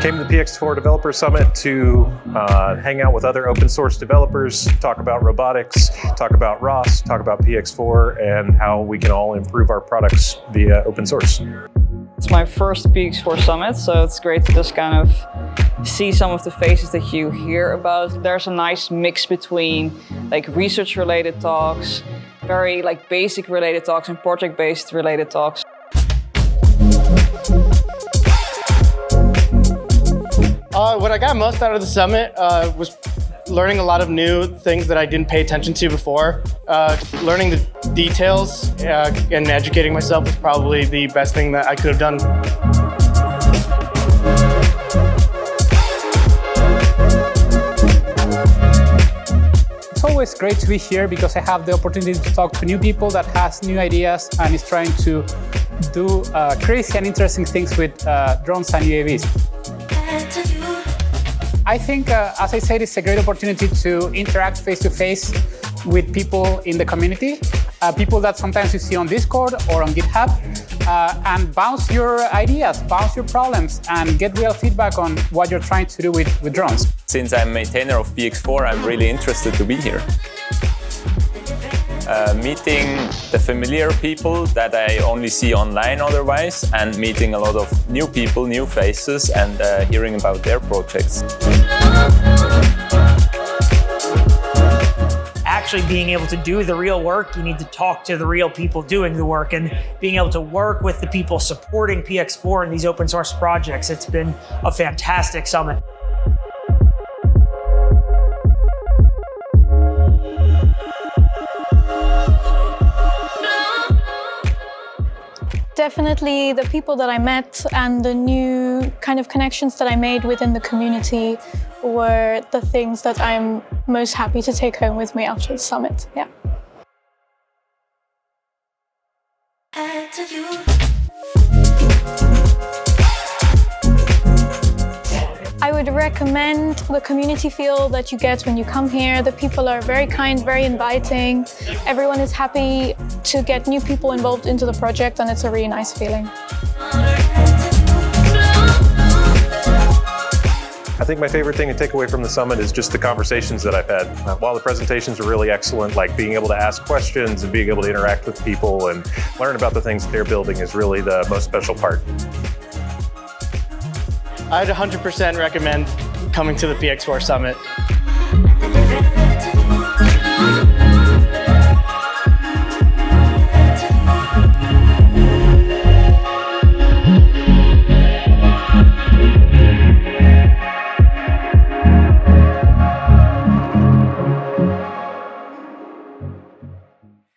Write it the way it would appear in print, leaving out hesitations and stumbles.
Came to the PX4 Developer Summit to hang out with other open source developers, talk about robotics, talk about ROS, talk about PX4, and how we can all improve our products via open source. It's my first PX4 Summit, so it's great to just kind of see some of the faces that you hear about. There's a nice mix between like research-related talks, very like basic related talks, and project-based related talks. What I got most out of the summit was learning a lot of new things that I didn't pay attention to before. Learning the details and educating myself was probably the best thing that I could have done. It's always great to be here because I have the opportunity to talk to new people that has new ideas and is trying to do crazy and interesting things with drones and UAVs. I think, as I said, it's a great opportunity to interact face-to-face with people in the community, people that sometimes you see on Discord or on GitHub, and bounce your ideas, bounce your problems, and get real feedback on what you're trying to do with drones. Since I'm a maintainer of PX4, I'm really interested to be here. Meeting the familiar people that I only see online otherwise, and meeting a lot of new people, new faces, and hearing about their projects. Actually being able to do the real work, you need to talk to the real people doing the work, and being able to work with the people supporting PX4 in these open source projects. It's been a fantastic summit. Definitely the people that I met and the new kind of connections that I made within the community were the things that I'm most happy to take home with me after the summit. Yeah. I would recommend the community feel that you get when you come here. The people are very kind, very inviting. Everyone is happy to get new people involved into the project, and it's a really nice feeling. I think my favorite thing to take away from the summit is just the conversations that I've had. While the presentations are really excellent, like being able to ask questions and being able to interact with people and learn about the things that they're building is really the most special part. I'd 100% recommend coming to the PX4 Summit.